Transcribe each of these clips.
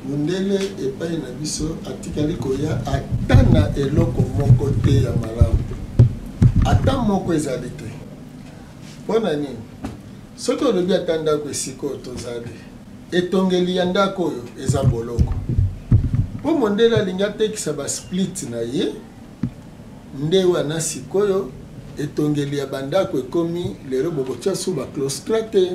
Mundele epai na biso atikali koya atana eloko moko te ya malamu. Ata moko ezali te. Mpona nini? Soki olobi ata ndako esika tozali etongeli ya ndako oyo eza boloko. Po Mondele alingi atekisa basplit na ye nde wana sikoyo etongeli ya bandako ekomi lelo bokotia su baclostre te.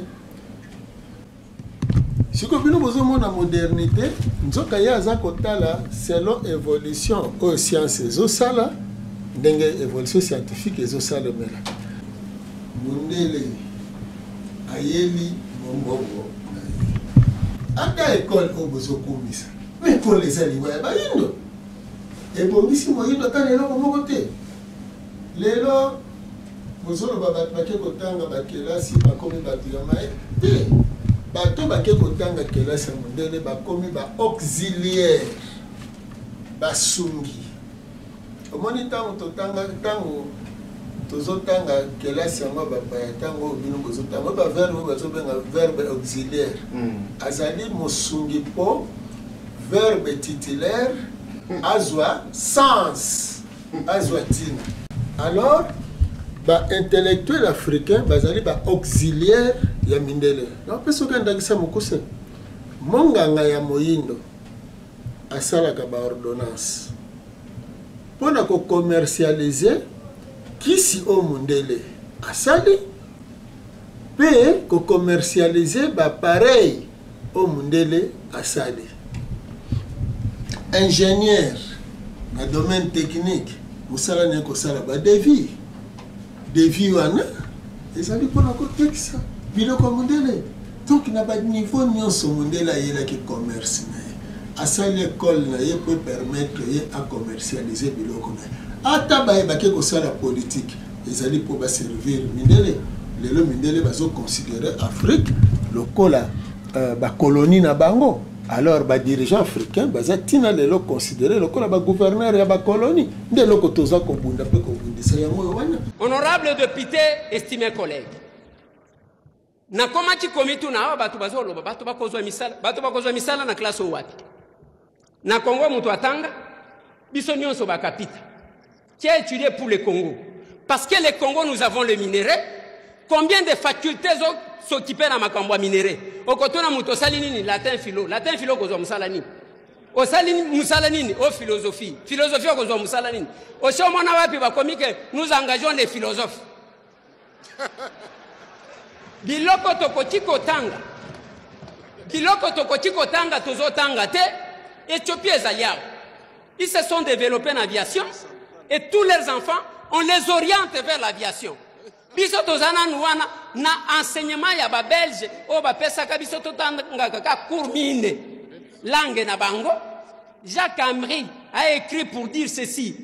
Siko bino bozomona modernité nzoka ye aza kotala selon évolution oyo science ezosala ndenge évolution scientifique ezosalemela. Mondele ayeli mombongo ata école oyo bozokumisa mais école ezali waya bayindo ebongisi moyindo ata leloko moko te. Lelo bozoloba bato bake kotanga bakelasi bakomi bato ya mae te. Bato bake kotanga kelasi ya Mondele bakomi ba auxiliaire basungi. Omoni tango totanga tango tozotanga kelasi yango bapaya tango bino bozotanga ba verbe bazobenga verbe auxiliaire. Azali mosungi po verbe titulaire azwa sens azwa tina. Alors ba intellectuel africain bazali ba auxiliaire ya mindele. Na peso kanda kisa mukuse monganga ya moyindo asalaka ba ordonnance pona ko commercialiser kisi o Mondele asali pe ko commercialiser ba pareil o Mondele asali. Ingénieur na domaine technique musala ne ko sala ba devis wana ezali pona ko tekisa biloko Mondele. Donc na ba niveau nyonso Mondele ayelaki commerce na ye asali école na ye peut permettre ye à commercialiser biloko na ye. Ata bayebake kosala politique ezali po baservir mindele. Lelo mindele bazo considérer Afrique lokola bakolonie na bango. Alors ba dirigeant africain baza tina lelo considérer lokola ba gouverneur ya bakolonie nde loko toza kobunda pe kobundisa yango wana. Honorable député, estimé collègue, na koma ki komitu na bato bazoloba bato bakozwa misala na classe wapi na Congo mutu atanga biso nyonso bakapita qui a étudié pour le Congo. Parce que le Congo, nous avons le minerai. Combien de facultés s'occuper dans ma cambo minerai? Au côté de Mouto Salinini, latin philo kozo musalanini. Au salini musalanini, au philosophie kozo musalanini. Au chomona wapi ba komi que nous engageons les philosophes. Biloko tokotiko tanga tozo tanga te. Éthiopie ezaliao. Ils se sont développés en aviation. Et tous leurs enfants, on les oriente vers l'aviation. Biso tozana nuana na enseignement ya ba belge o ba pesa ka biso totanga ka courmine langue na bango. Jacques Amri a écrit pour dire ceci: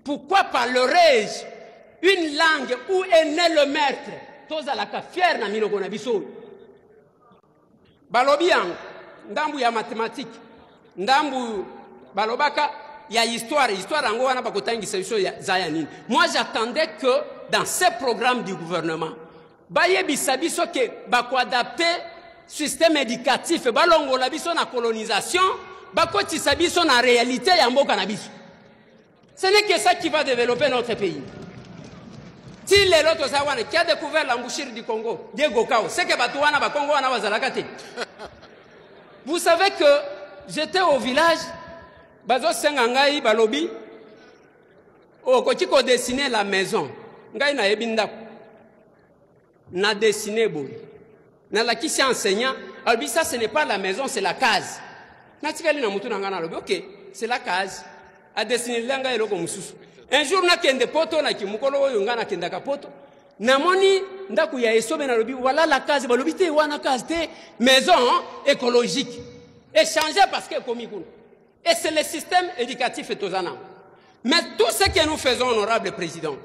pourquoi parlerai-je une langue où est né le maître? Tozala ka fier na miloko na biso. Balobiang ndambu ya mathématique, ndambu balobaka il y a histoire en Goana Bakotangi Zayanine. Moi j'attendais que dans ces programmes du gouvernement, Baye Bisabiso que Bako adapter système éducatif, Balongo Labiso na colonisation, Bako Tisabiso na réalité Yambo Cannabis. Ce n'est que ça qui va développer notre pays. Si les autres Zawane qui a découvert l'embouchure du Congo, Diego Kao, c'est que Batouana Bakongo Ana Wazalakate. Vous savez que j'étais au village. Bazo sengangai balobi o kochiko dessiner la maison ngai na ebinda na dessiner boy na la kisi enseignant albi ça ce n'est pas la maison c'est la case na tikali na mutu ngana lobi OK c'est la case a dessiner langa eloko mususu un jour na kende poto na kimukolo oyo ngana kenda ka poto na moni ndaku ya esobe na lobi voilà la case balobi te wana case te maison écologique échanger parce que komikuna. Et c'est le système éducatif et tosana. Mais tout ce que nous faisons, honorable président,